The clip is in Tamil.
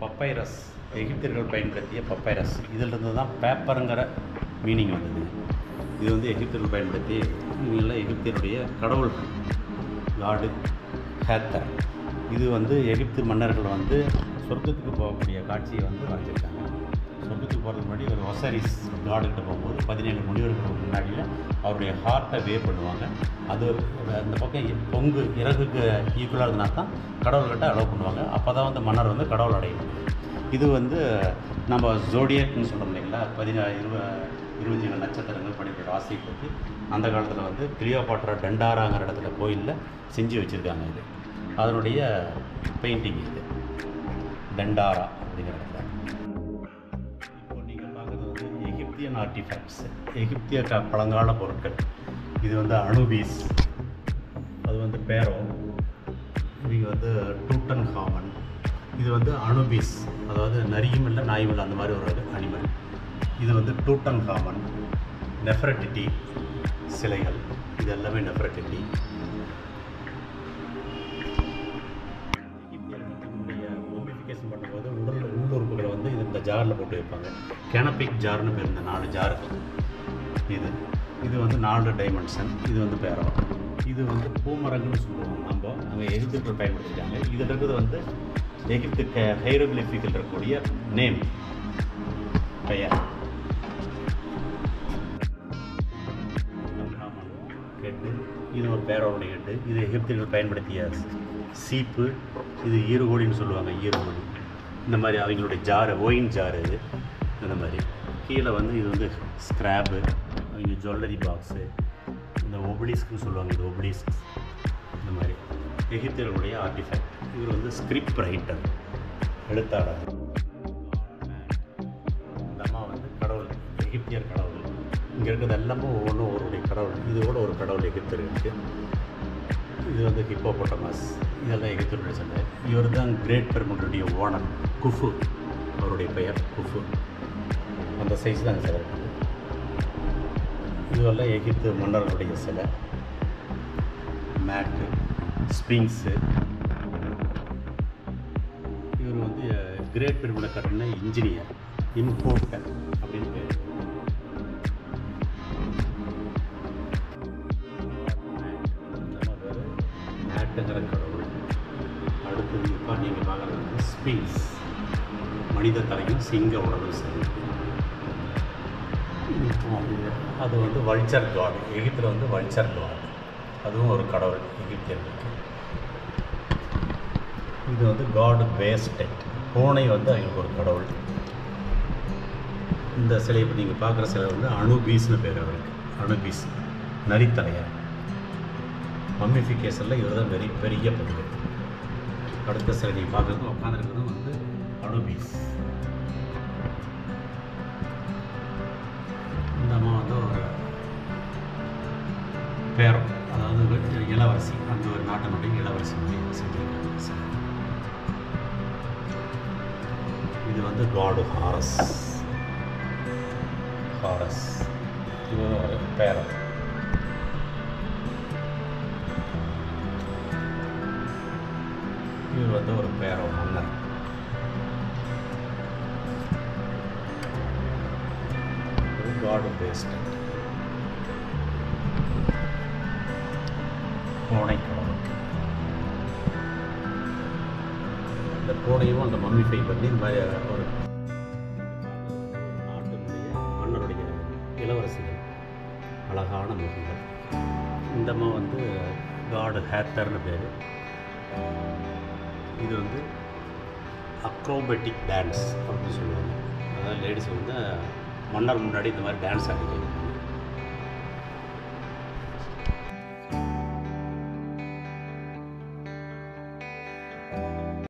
பப்பைரஸ், எகிப்தியர்கள் பயன்படுத்திய பப்பைரஸ். இதிலிருந்து தான் பேப்பருங்கிற மீனிங் வந்தது. இது வந்து எகிப்தியர்கள் பயன்படுத்தி இவங்கெல்லாம் எகிப்தியருடைய கடவுள் காடு ஹேத்தர். இது வந்து எகிப்து மன்னர்கள் வந்து சொர்க்கத்துக்கு போகக்கூடிய காட்சியை வந்து வரைஞ்சிருக்காங்க. சொர்க்கத்துக்கு போகிறதுக்கு முன்னாடி ஒரு ஒசரிஸ் காடுகிட்ட போகும்போது 17 முனிவர்களுக்கு முன்னாடியில் அவருடைய ஹார்ட்டை வேர் பண்ணுவாங்க. அது அந்த பக்கம் பொங்கு இறகுக்கு ஈக்குவலாக இருந்தா தான் கடவுள்கிட்ட அலோவ் பண்ணுவாங்க. அப்போ தான் வந்து மன்னர் வந்து கடவுள் அடையும். இது வந்து நம்ம ஜோடியக்னு சொல்கிறோம் இல்லைங்களா, 27 நட்சத்திரங்கள் படிக்கிற ராசியை பற்றி அந்த காலத்தில் வந்து கிளியோபாட்ரா டண்டாராங்கிற இடத்துல கோயிலில் செஞ்சு வச்சுருக்காங்க. இது அதனுடைய பெயிண்டிங். இது டண்டாரா அப்படிங்கிற இடத்துல. இப்போ நீங்கள் பார்க்குறது வந்து எகிப்தியன் ஆர்டிஃபேக்ட்ஸ், எகிப்திய பழங்கால பொருட்கள். இது வந்து அனுபீஸ், அது வந்து பேரோ, இவங்க வந்து டூட்டன் ஹாமன். இது வந்து அனுபீஸ், அதாவது நரியும் இல்லை நாயும் இல்லை அந்த மாதிரி ஒரு அனிமல். இது வந்து டூட்டன் ஹாமன். நெஃபரட்டிட்டி சிலைகள், இது எல்லாமே நெஃபரட்டிட்டி. எகிப்தியர்களுடைய மோமிஃபிகேஷன் பண்ணும்போது உள்ளுறுப்புகளை வந்து இந்த ஜாரில் போட்டு வைப்பாங்க. கேனபிக் ஜார்னு பேர் இந்த 4 ஜாருக்கு. இது வந்து 4 டைமென்ஷன். இது வந்து பேரோ. இது வந்து பூமரங்குன்னு சொல்லுவாங்க. அங்கே எகிப்தியர்கள் பயன்படுத்திட்டாங்க. இதில் இருக்கிறது வந்து எகிப்து ஹைரோகிலிஃபிக்கில் இருக்கக்கூடிய நேம், பெயர். ஹெட்டு, இது ஒரு பேரோடைய ஹெட்டு. இது எகிப்தியர்கள் பயன்படுத்திய சீப்பு. இது ஈருகோடின்னு சொல்லுவாங்க, ஈருகோடி. இந்த மாதிரி அவங்களுடைய ஜாரு, ஒயின் ஜாரு. இது இந்த மாதிரி. கீழே வந்து இது வந்து ஸ்க்ராப்பு, அவங்க ஜுவல்லரி பாக்ஸு. இந்த ஒப்ளிஸ்க்னு சொல்லுவாங்க, இது ஒப்ளிஸ்க். இந்த மாதிரி எகிப்தியர்களுடைய ஆர்டிஃபேக்ட். இவர் வந்து ஸ்கிரிப்ட் ரைட்டர், எழுத்தாளர். இந்த அம்மா வந்து கடவுள், எகிப்தியர் கடவுள். இங்கே இருக்கிறது எல்லாமே ஒவ்வொன்றும் ஒருடைய கடவுள். இதோட ஒரு கடவுள் எகிப்தியர் இருக்குது. இது வந்து ஹிப்போபொட்டமஸ். இதெல்லாம் எகிப்தியருடைய சண்டை. இவர் தான் கிரேட் பிரமிடுடைய ஓனர், குஃபு. அவருடைய பெயர் குஃபு. அந்த சைஸ் தான் சிலை இருக்குது. இதுவெல்லாம் எகிப்து மன்னர்களுடைய சிலை. மேட்டு, ஸ்பிங்ஸு. இவர் வந்து கிரேட் பிரமிடை கட்டின இன்ஜினியர், இம்போர்ட்டர் அப்படின்னு பேர். மேட்டுங்கிற கடவுள். அடுத்தது இப்போ நீங்கள் பார்க்குறது வந்து ஸ்பிங்ஸ், மனித தலையும் சிங்க உடலும் சேர்ந்து. அது வந்து வல்ச்சர் காட். எகிப்தில் வந்து வல்ச்சர் காட், அதுவும் ஒரு கடவுள் எகிப்தியர்களுக்கு. இது வந்து காடு பேஸ்டெட், பூனை வந்து அவங்களுக்கு ஒரு கடவுள். இந்த சிலையை இப்போ நீங்கள் பார்க்குற சிலை வந்து அனுபீஸ்னு பேர் அவருக்கு. அனுபீஸ் நரித்தலையார். மம்மிஃபிகேஷனில் இவர் தான் பெரிய பங்கு. அடுத்த சிலை நீங்கள் பார்க்குறது உட்காந்துருக்கிறது வந்து அனுபீஸ். இந்த அம்மா வந்து ஒரு பேரம், அதாவது இளவரசி, அந்த ஒரு நாட்டினுடைய இளவரசி செஞ்சிருக்காங்க. இது வந்து காடு ஹாரஸ். இது ஒரு பேரம். இவர் வந்து ஒரு பேரம் மன்னர். காடு பேஸ்ட் பூனை கடவுள். இந்த பூனையும் அந்த மம்மிஃபை பண்ணி இந்த மாதிரி ஒரு நாட்டினுடைய மன்னருடைய இளவரசிகள், அழகான முகங்கள். இந்தம்மா வந்து காடு ஹேத்தர்னு பேர். இது வந்து அக்ரோபேட்டிக் டான்ஸ் அப்படின்னு சொல்லுவாங்க. அதாவது லேடிஸ் வந்து மன்னர் முன்னாடி இந்த மாதிரி டான்ஸ் ஆடிக்கிறது.